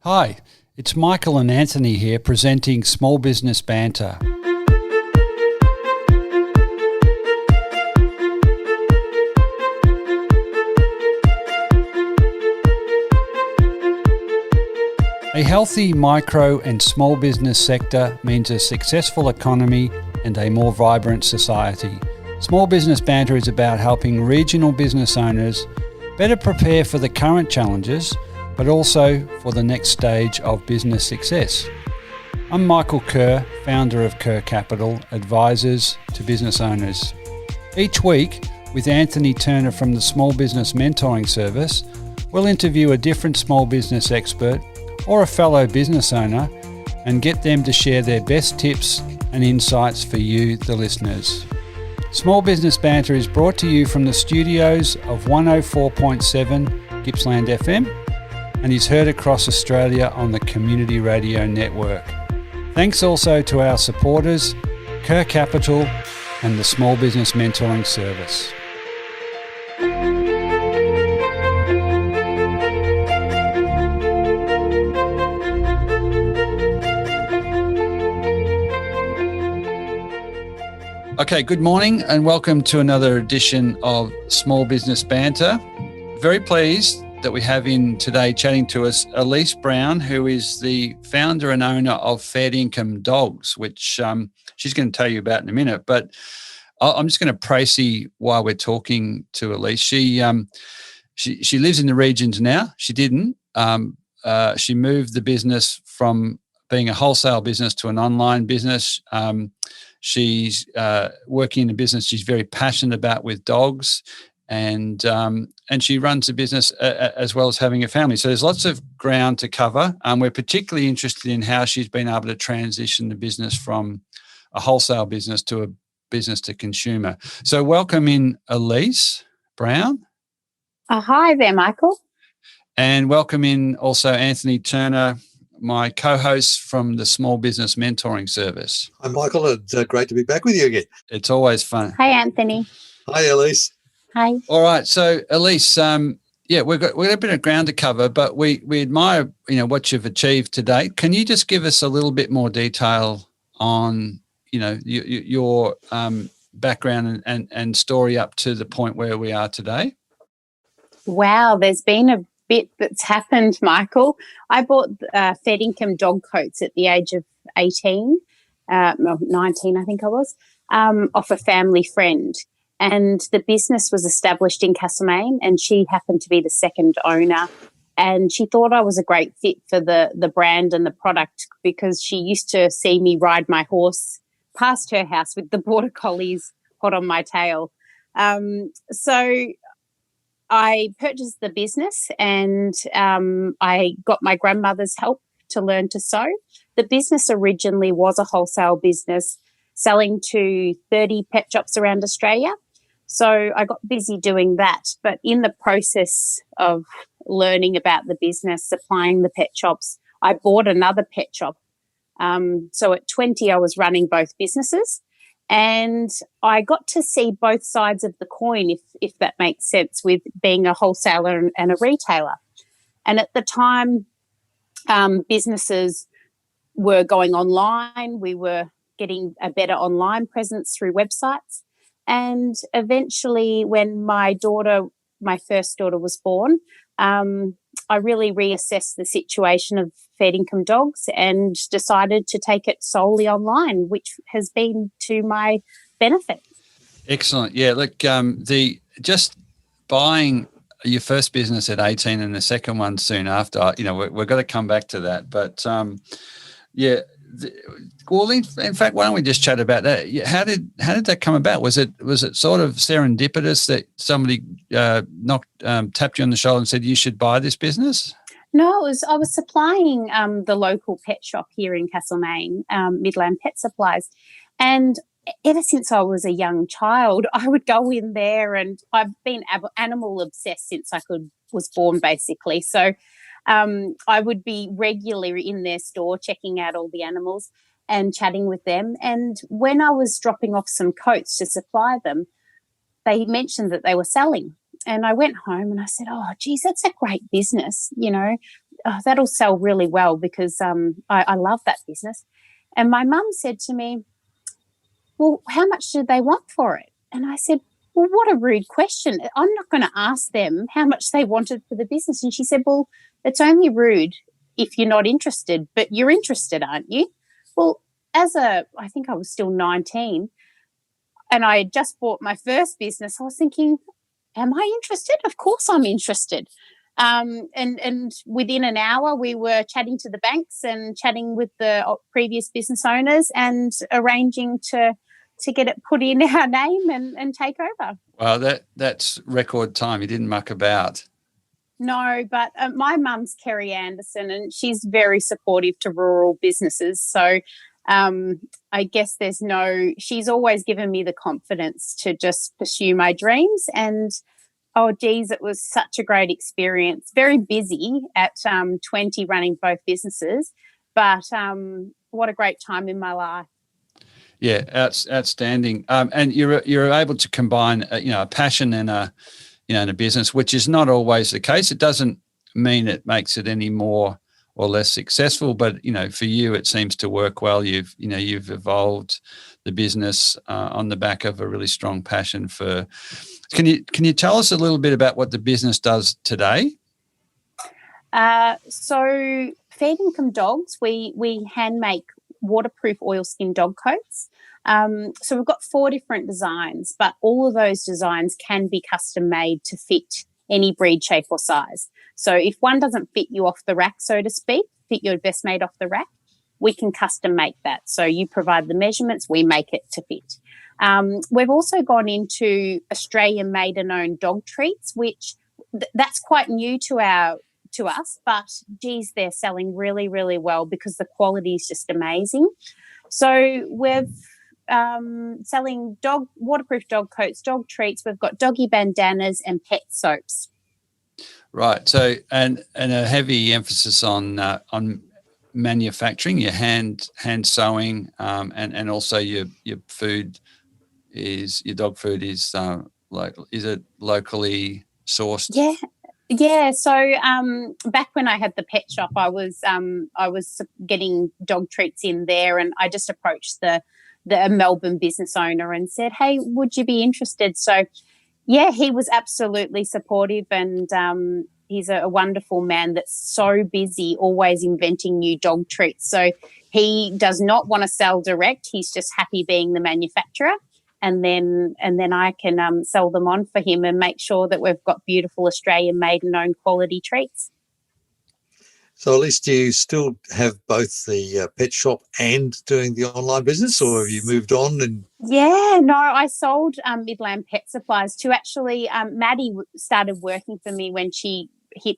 Hi, it's Michael and Anthony here presenting Small Business Banter. A healthy micro and small business sector means a successful economy and a more vibrant society. Small Business Banter is about helping regional business owners better prepare for the current challenges, but also for the next stage of business success. I'm Michael Kerr, founder of Kerr Capital, advisors to business owners. Each week, with Anthony Turner from the Small Business Mentoring Service, we'll interview a different small business expert or a fellow business owner and get them to share their best tips and insights for you, the listeners. Small Business Banter is brought to you from the studios of 104.7 Gippsland FM and is heard across Australia on the Community Radio Network. Thanks also to our supporters, Kerr Capital and the Small Business Mentoring Service. Okay, good morning and welcome to another edition of Small Business Banter. Very pleased that we have in today chatting to us Elise Brown, who is the founder and owner of Fair Income Dogs, which she's going to tell you about in a minute. But I'm just going to précis while we're talking to Elise. She lives in the regions now. She didn't. She moved the business from being a wholesale business to an online business. She's working in a business she's very passionate about with dogs, and she runs a business as well as having a family. So there's lots of ground to cover. We're particularly interested in how she's been able to transition the business from a wholesale business to a business to consumer. So welcome in Elise Brown. Hi there, Michael. And welcome in also Anthony Turner, my co-host from the Small Business Mentoring Service. Hi, Michael. It's great to be back with you again. It's always fun. Hi, Anthony. Hi, Elise. Hi. All right. So, Elise, we've got a bit of ground to cover, but we admire, what you've achieved to date. Can you just give us a little bit more detail on, your background and story up to the point where we are today? Wow, there's been a bit that's happened, Michael. I bought Fair Income dog coats at the age of 19, I think I was, off a family friend. And the business was established in Castlemaine, and she happened to be the second owner. And she thought I was a great fit for the brand and the product because she used to see me ride my horse past her house with the border collies hot on my tail. So I purchased the business and I got my grandmother's help to learn to sew. The business originally was a wholesale business selling to 30 pet shops around Australia. So I got busy doing that. But in the process of learning about the business, supplying the pet shops, I bought another pet shop. So at 20, I was running both businesses. And I got to see both sides of the coin, if that makes sense, with being a wholesaler and a retailer. And at the time, businesses were going online. We were getting a better online presence through websites. And eventually, when my first daughter was born, I really reassessed the situation of Fair Income Dogs and decided to take it solely online, which has been to my benefit. Excellent. Yeah, look, just buying your first business at 18 and the second one soon after, we've got to come back to that. But, well, in fact, why don't we just chat about that? How did that come about? Was it sort of serendipitous that somebody tapped you on the shoulder and said you should buy this business? No, I was supplying the local pet shop here in Castlemaine, Midland Pet Supplies, and ever since I was a young child, I would go in there, and I've been animal obsessed since I was born, basically. So I would be regularly in their store checking out all the animals and chatting with them. And when I was dropping off some coats to supply them, they mentioned that they were selling. And I went home and I said, oh, geez, that's a great business. oh, that'll sell really well because I love that business. And my mum said to me, well, how much did they want for it? And I said, well, what a rude question. I'm not going to ask them how much they wanted for the business. And she said, well, it's only rude if you're not interested, but you're interested, aren't you? Well, I think I was still 19 and I had just bought my first business. I was thinking, am I interested? Of course I'm interested. And within an hour, we were chatting to the banks and chatting with the previous business owners and arranging to get it put in our name and take over. Well, that's record time. You didn't muck about. No, but my mum's Kerry Anderson, and she's very supportive to rural businesses. So I guess she's always given me the confidence to just pursue my dreams. And oh, geez, it was such a great experience. Very busy at 20 running both businesses, but what a great time in my life. Yeah, outstanding. And you're able to combine, a passion and a business, which is not always the case. It doesn't mean it makes it any more or less successful, but for you, it seems to work well. You've evolved the business on the back of a really strong passion for. Can you tell us a little bit about what the business does today? So, Fair Income Dogs, we hand make waterproof oilskin dog coats. So we've got 4 different designs, but all of those designs can be custom made to fit any breed, shape or size. So if one doesn't fit you off the rack, so to speak, fit your best made off the rack, we can custom make that. So you provide the measurements, we make it to fit. We've also gone into Australian made and owned dog treats, which that's quite new to us, but geez, they're selling really, really well because the quality is just amazing. So we're selling waterproof dog coats, dog treats. We've got doggy bandanas and pet soaps. Right. So and a heavy emphasis on manufacturing, your hand sewing, and also your food your dog food is is it locally sourced? Yeah. So back when I had the pet shop, I was getting dog treats in there, and I just approached the Melbourne business owner and said, "Hey, would you be interested?" So, yeah, he was absolutely supportive, and he's a wonderful man that's so busy, always inventing new dog treats. So he does not want to sell direct. He's just happy being the manufacturer. And then I can sell them on for him and make sure that we've got beautiful Australian made and owned quality treats. So, Elise, do you still have both the pet shop and doing the online business, or have you moved on? Yeah, no, I sold Midland Pet Supplies to actually Maddie started working for me when she hit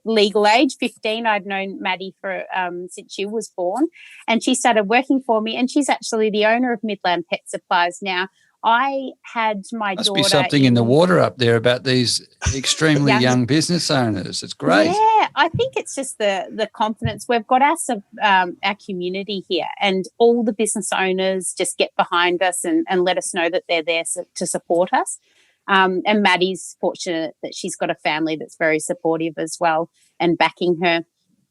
legal age, 15. I'd known Maddie for since she was born, and she started working for me, and she's actually the owner of Midland Pet Supplies now. I had my daughter. Must be something in the water up there about these extremely young business owners. It's great. Yeah, I think it's just the confidence. We've got our community here, and all the business owners just get behind us and let us know that they're there to support us. And Maddie's fortunate that she's got a family that's very supportive as well and backing her.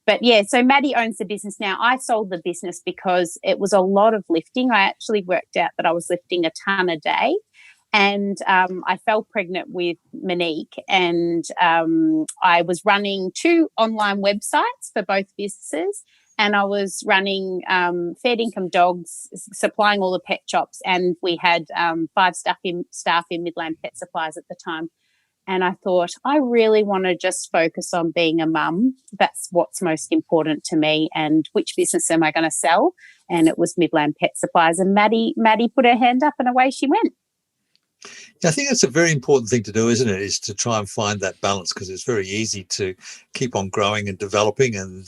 But yeah, so Maddie owns the business now. I sold the business because it was a lot of lifting. I actually worked out that I was lifting a tonne a day, and I fell pregnant with Monique, and I was running 2 online websites for both businesses, and I was running Fair Income Dogs, supplying all the pet shops, and we had 5 staff in Midland Pet Supplies at the time. And I thought, I really want to just focus on being a mum. That's what's most important to me. And which business am I going to sell? And it was Midland Pet Supplies. And Maddie put her hand up and away she went. I think that's a very important thing to do, isn't it? Is to try and find that balance, because it's very easy to keep on growing and developing, and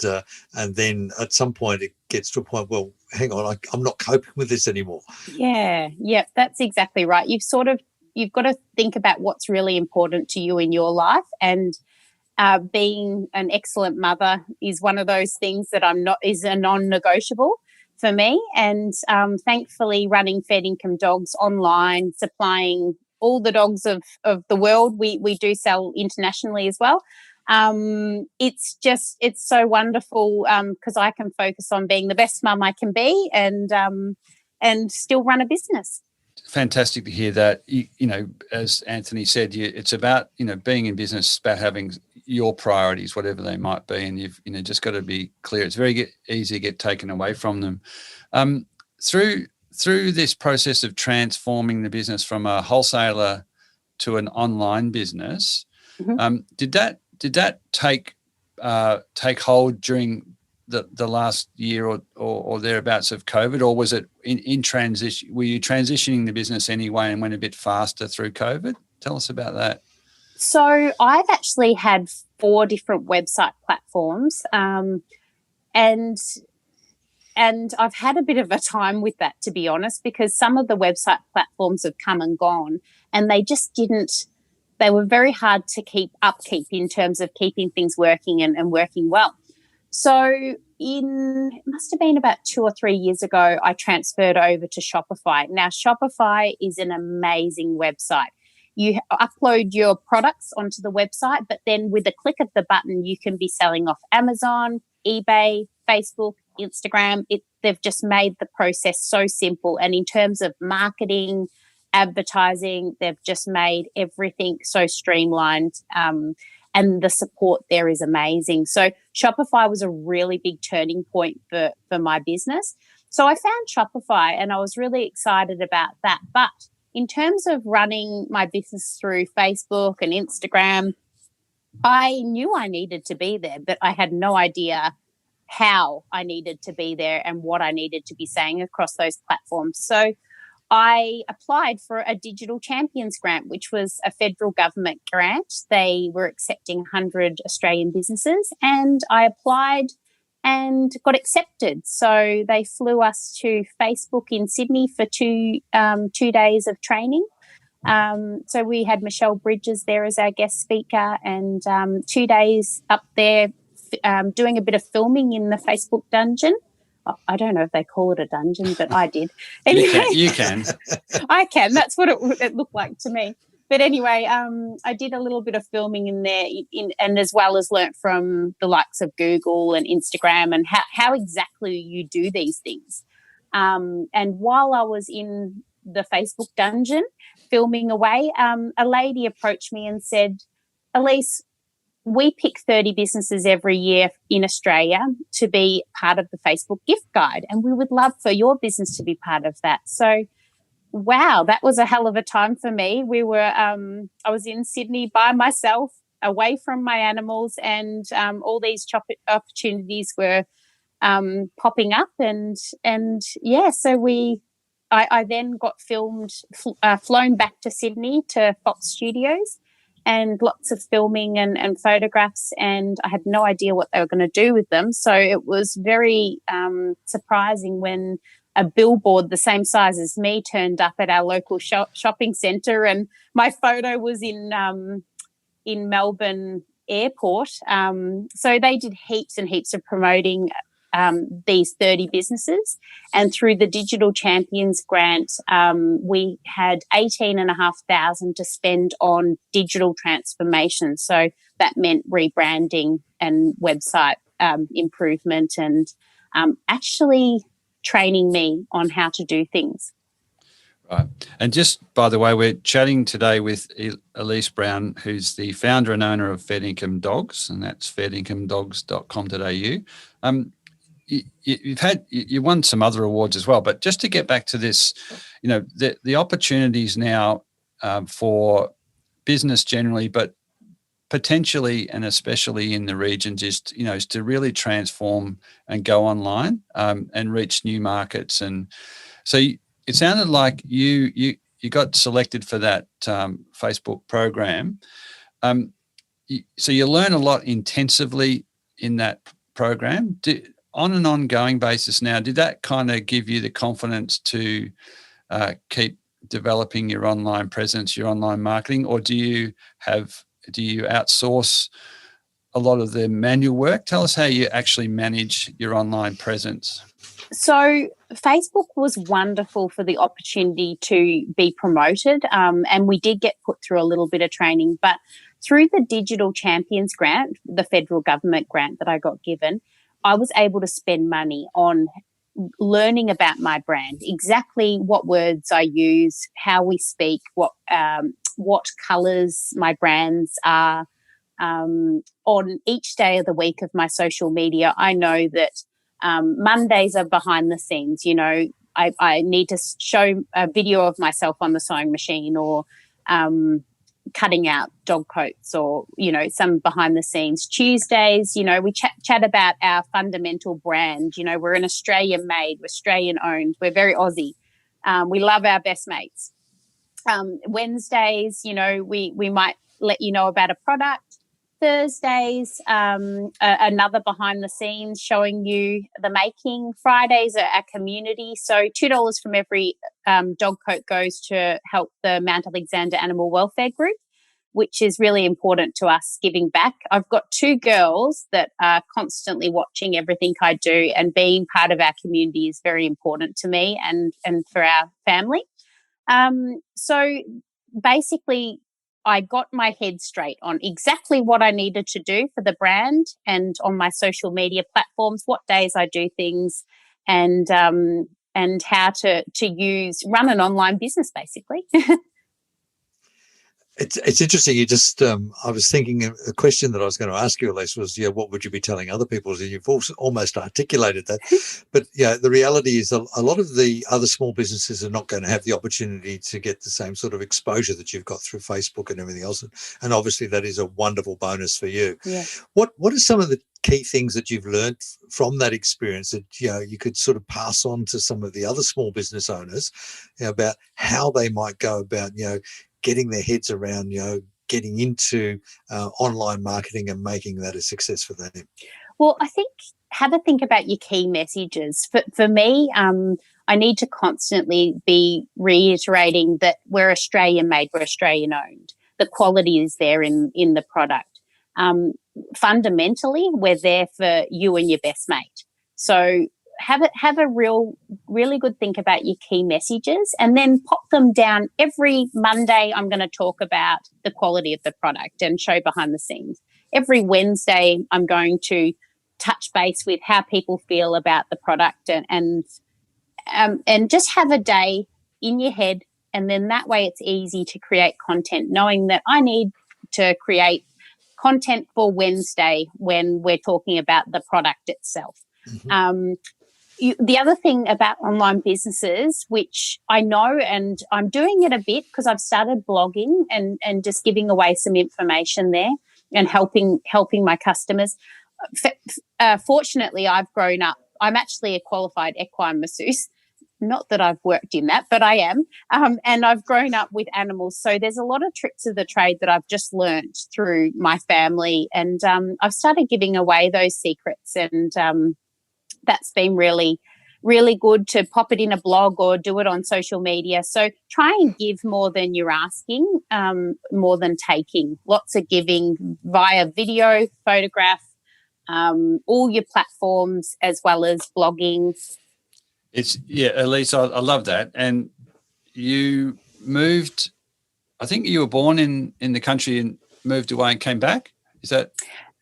then at some point it gets to a point, well, hang on, I'm not coping with this anymore. Yeah, that's exactly right. You've got to think about what's really important to you in your life, and being an excellent mother is one of those things that is a non-negotiable for me. And thankfully, running Fair Income Dogs online, supplying all the dogs of the world, we do sell internationally as well. It's so wonderful because I can focus on being the best mum I can be and still run a business. Fantastic to hear that. You know, as Anthony said, it's about, being in business, it's about having your priorities, whatever they might be, and you've just got to be clear. It's very easy to get taken away from them. Through this process of transforming the business from a wholesaler to an online business, Mm-hmm. did that take hold during the last year or thereabouts of COVID, or was it in transition? Were you transitioning the business anyway and went a bit faster through COVID? Tell us about that. So I've actually had 4 different website platforms, and I've had a bit of a time with that, to be honest, because some of the website platforms have come and gone, and they were very hard to keep upkeep in terms of keeping things working and working well. So it must have been about 2 or 3 years ago, I transferred over to Shopify. Now, Shopify is an amazing website. You upload your products onto the website, but then with a click of the button, you can be selling off Amazon, eBay, Facebook, Instagram. They've just made the process so simple. And in terms of marketing, advertising, they've just made everything so streamlined. And the support there is amazing. So Shopify was a really big turning point for my business. So I found Shopify and I was really excited about that. But in terms of running my business through Facebook and Instagram, I knew I needed to be there, but I had no idea how I needed to be there and what I needed to be saying across those platforms. So I applied for a Digital Champions grant, which was a federal government grant. They were accepting 100 Australian businesses, and I applied and got accepted. So they flew us to Facebook in Sydney for 2 days of training. So we had Michelle Bridges there as our guest speaker, and 2 days up there doing a bit of filming in the Facebook dungeon. I don't know if they call it a dungeon, but I did. Anyway, you can. I can. That's what it looked like to me. But anyway, I did a little bit of filming in there, and as well as learnt from the likes of Google and Instagram and how exactly you do these things. And while I was in the Facebook dungeon filming away, a lady approached me and said, Elise, we pick 30 businesses every year in Australia to be part of the Facebook gift guide, and we would love for your business to be part of that. So, wow, that was a hell of a time for me. I was in Sydney by myself, away from my animals, and all these opportunities were popping up, and yeah, so I then got flown back to Sydney to Fox Studios. And lots of filming and photographs, and I had no idea what they were going to do with them. So it was very surprising when a billboard the same size as me turned up at our local shopping centre, and my photo was in Melbourne Airport. So they did heaps and heaps of promoting these 30 businesses, and through the Digital Champions grant, we had 18,500 to spend on digital transformation. So that meant rebranding and website improvement, and actually training me on how to do things. Right. And just by the way, we're chatting today with Elise Brown, who's the founder and owner of Fair Income Dogs, and that's fairincomedogs.com.au. You won some other awards as well, but just to get back to this, the opportunities now for business generally, but potentially and especially in the regions is to really transform and go online and reach new markets. And so it sounded like you got selected for that Facebook program. So you learn a lot intensively in that program. On an ongoing basis now, did that kind of give you the confidence to keep developing your online presence, your online marketing, or do you outsource a lot of the manual work? Tell us how you actually manage your online presence. So Facebook was wonderful for the opportunity to be promoted, and we did get put through a little bit of training, but through the Digital Champions Grant, the federal government grant that I got given, I was able to spend money on learning about my brand, exactly what words I use, how we speak, what colours my brands are. On each day of the week of my social media, I know that Mondays are behind the scenes. You know, I need to show a video of myself on the sewing machine, or cutting out dog coats, or, you know, some behind the scenes. Tuesdays, you know, we chat about our fundamental brand. You know, we're an Australian made, we're Australian owned, we're very Aussie. We love our best mates. Wednesdays, you know, we might let you know about a product. Thursdays, another behind the scenes showing you the making. Fridays are our community. So $2 from every dog coat goes to help the Mount Alexander Animal Welfare Group, which is really important to us, giving back. I've got 2 girls that are constantly watching everything I do, and being part of our community is very important to me and for our family. So basically, I got my head straight on exactly what I needed to do for the brand, and on my social media platforms, what days I do things, and how to run an online business, basically. It's interesting. You just, I was thinking a question that I was going to ask you, Elise, was, what would you be telling other people? And you've also almost articulated that. But the reality is a lot of the other small businesses are not going to have the opportunity to get the same sort of exposure that you've got through Facebook and everything else. And obviously that is a wonderful bonus for you. Yeah. What are some of the key things that you've learned from that experience that you could sort of pass on to some of the other small business owners, about how they might go about getting their heads around, getting into online marketing and making that a success for them? Well, I think have a think about your key messages. For me, I need to constantly be reiterating that we're Australian made, we're Australian owned. The quality is there in the product. Fundamentally, we're there for you and your best mate. So have a really good think about your key messages, and then pop them down. Every Monday, I'm going to talk about the quality of the product and show behind the scenes. Every Wednesday, I'm going to touch base with how people feel about the product, and just have a day in your head, and then that way it's easy to create content, knowing that I need to create content for Wednesday when we're talking about the product itself. Mm-hmm. The other thing about online businesses, which I know, and I'm doing it a bit because I've started blogging and just giving away some information there and helping my customers. Fortunately, I've grown up. I'm actually a qualified equine masseuse. Not that I've worked in that, but I am. And I've grown up with animals. So there's a lot of tricks of the trade that I've just learnt through my family. And I've started giving away those secrets, and that's been really, really good to pop it in a blog or do it on social media. So try and give more than you're asking, more than taking. Lots of giving via video, photograph, all your platforms, as well as blogging. Elise, I love that. And you moved, I think you were born in the country and moved away and came back. Is that?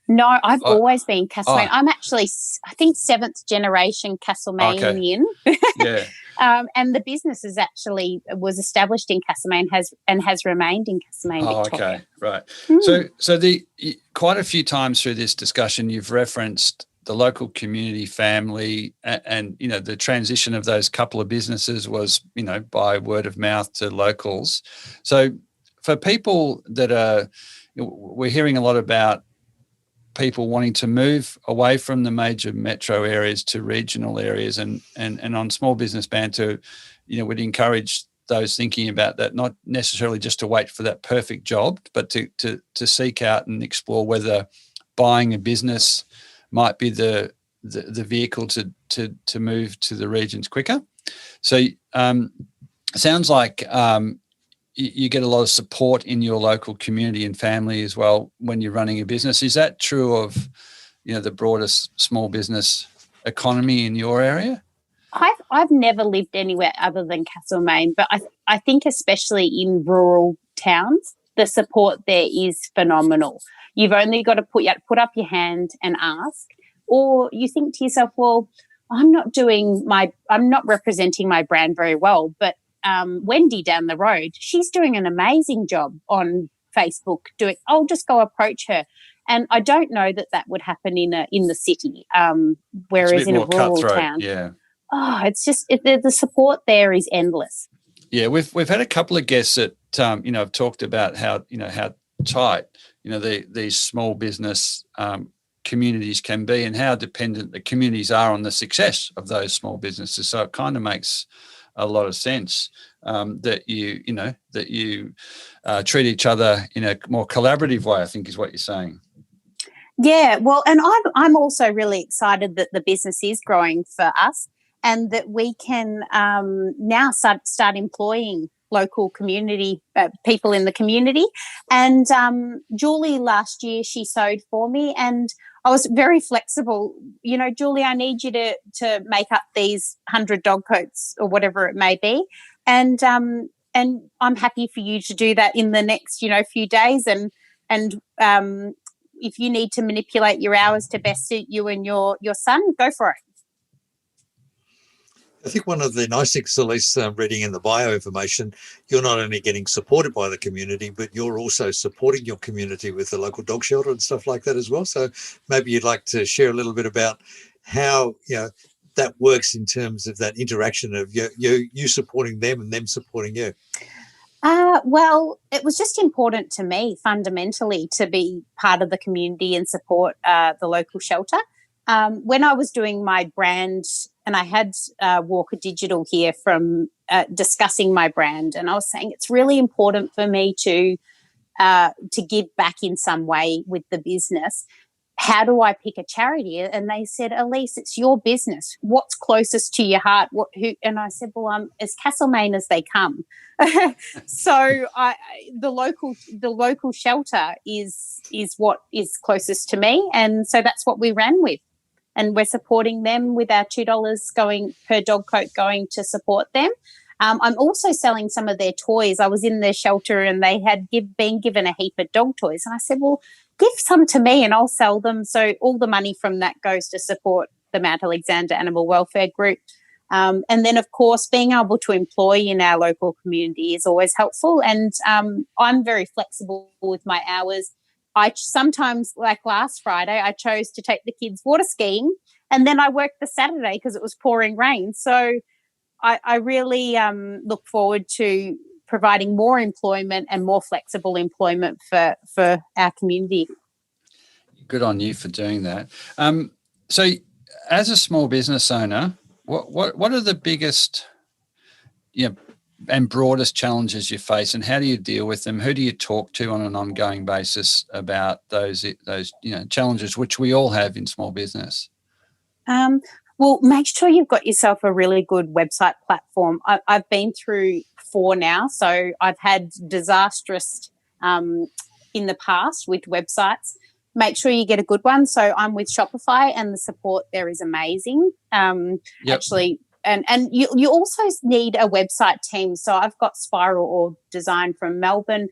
No, I've always been Castlemaine. I'm actually, I think, 7th generation Castlemanian. Okay. Yeah. And the business was established in Castlemaine has remained in Castlemaine, Victoria. Okay, right. So quite a few times through this discussion, you've referenced the local community, family, and the transition of those couple of businesses was by word of mouth to locals. So for people that we're hearing a lot about people wanting to move away from the major metro areas to regional areas, and on Small Business Banter, would encourage those thinking about that, not necessarily just to wait for that perfect job, but to seek out and explore whether buying a business might be the vehicle to move to the regions quicker. So sounds like you get a lot of support in your local community and family as well when you're running a business. Is that true of, the broader small business economy in your area? I've never lived anywhere other than Castlemaine, but I think especially in rural towns, the support there is phenomenal. You've only got to put up your hand and ask, or you think to yourself, well, I'm not representing my brand very well, but Wendy down the road, she's doing an amazing job on Facebook. I'll just go approach her. And I don't know that would happen in the city, whereas in a rural town, yeah. Oh, it's just the support there is endless. Yeah, we've had a couple of guests that have talked about how tight these small business communities can be, and how dependent the communities are on the success of those small businesses. So it kind of makes a lot of sense that you treat each other in a more collaborative way, I think is what you're saying. Yeah, well, and I'm also really excited that the business is growing for us, and that we can now start employing local community people in the community. And Julie last year, she sewed for me, and I was very flexible. Julie, I need you to make up these 100 dog coats or whatever it may be, and I'm happy for you to do that in the next few days. And if you need to manipulate your hours to best suit you and your son, go for it. I think one of the nice things, Elise, reading in the bio information, you're not only getting supported by the community, but you're also supporting your community with the local dog shelter and stuff like that as well. So maybe you'd like to share a little bit about how that works in terms of that interaction of you supporting them and them supporting you. Well, it was just important to me fundamentally to be part of the community and support the local shelter. When I was doing my brand, and I had Walker Digital here from discussing my brand, and I was saying it's really important for me to give back in some way with the business. How do I pick a charity? And they said, Elise, it's your business. What's closest to your heart? And I said, well, I'm as Castlemaine as they come. So the local shelter is what is closest to me, and so that's what we ran with. And we're supporting them with our $2 going per dog coat going to support them. I'm also selling some of their toys. I was in their shelter and they had been given a heap of dog toys. And I said, well, give some to me and I'll sell them. So all the money from that goes to support the Mount Alexander Animal Welfare Group. And then, of course, being able to employ in our local community is always helpful. And I'm very flexible with my hours. I sometimes, like last Friday, I chose to take the kids water skiing, and then I worked the Saturday because it was pouring rain. So I really look forward to providing more employment and more flexible employment for our community. Good on you for doing that. So as a small business owner, what are the biggest and broadest challenges you face, and how do you deal with them? Who do you talk to on an ongoing basis about those challenges, which we all have in small business? Well, make sure you've got yourself a really good website platform. I've been through 4 now, so I've had disastrous in the past with websites. Make sure you get a good one. So I'm with Shopify, and the support there is amazing. Actually. And you also need a website team. So I've got Spiral Org Design from Melbourne.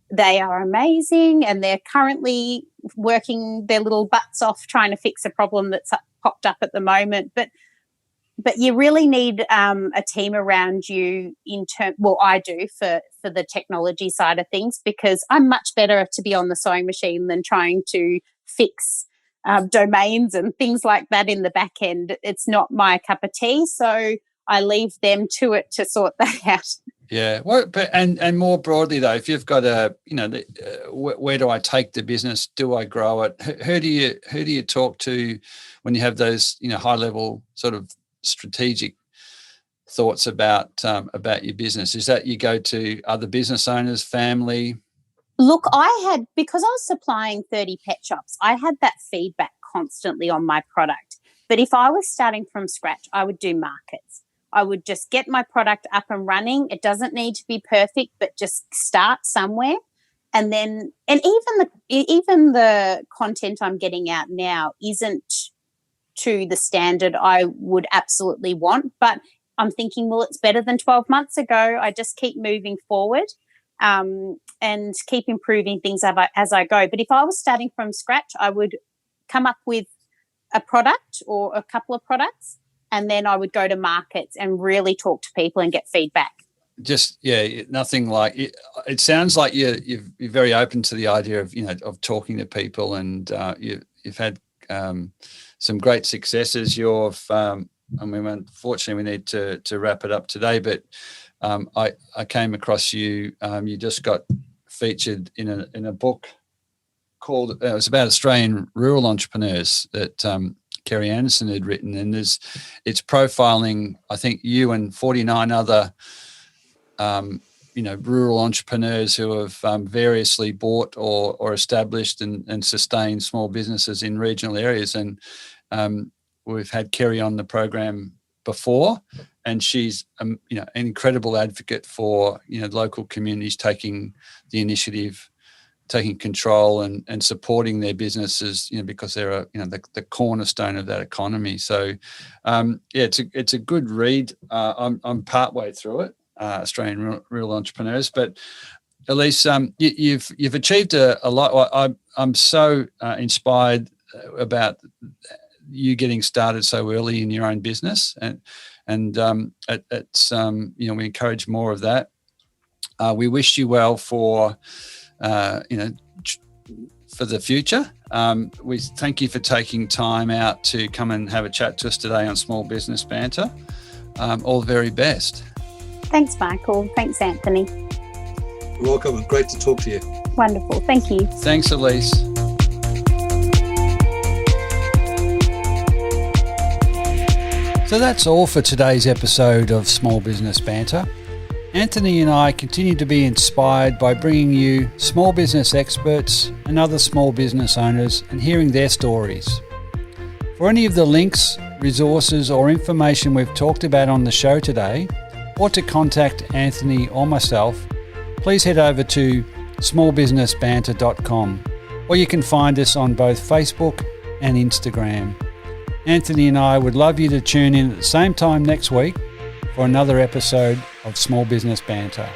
They are amazing, and they're currently working their little butts off trying to fix a problem that's popped up at the moment. But you really need a team around you I do for the technology side of things, because I'm much better to be on the sewing machine than trying to fix domains and things like that in the back end. It's not my cup of tea, so I leave them to it to sort that out. Yeah, well, and more broadly though, if you've got where do I take the business? Do I grow it? Who do you talk to when you have those high level sort of strategic thoughts about your business? Is that you go to other business owners, family? Look, because I was supplying 30 pet shops, I had that feedback constantly on my product. But if I was starting from scratch, I would do markets. I would just get my product up and running. It doesn't need to be perfect, but just start somewhere. And then, and even the content I'm getting out now isn't to the standard I would absolutely want. But I'm thinking, well, it's better than 12 months ago. I just keep moving forward. and keep improving things as I go. But if I was starting from scratch, I would come up with a product or a couple of products, and then I would go to markets and really talk to people and get feedback. Just, nothing like it. It sounds like you're very open to the idea of, of talking to people, and you've had some great successes. Unfortunately, we need to wrap it up today, but I came across you. You just got featured in a book called, it was about Australian rural entrepreneurs that Kerry Anderson had written, and it's profiling, I think, you and 49 other rural entrepreneurs who have variously bought or established and sustained small businesses in regional areas. And we've had Kerry on the program before, and she's an incredible advocate for local communities taking the initiative, taking control and supporting their businesses, because they're the cornerstone of that economy. So it's a good read. I'm partway through it. Australian Rural Entrepreneurs. But Elise, you've achieved a lot. I'm so inspired about you getting started so early in your own business, and it's we encourage more of that. We wish you well for the future. We thank you for taking time out to come and have a chat to us today on Small Business Banter. All the very best. Thanks, Michael. Thanks, Anthony. You're welcome, and great to talk to you. Wonderful. Thank you. Thanks, Elise. So that's all for today's episode of Small Business Banter. Anthony and I continue to be inspired by bringing you small business experts and other small business owners and hearing their stories. For any of the links, resources or information we've talked about on the show today, or to contact Anthony or myself, please head over to smallbusinessbanter.com, or you can find us on both Facebook and Instagram. Anthony and I would love you to tune in at the same time next week for another episode of Small Business Banter.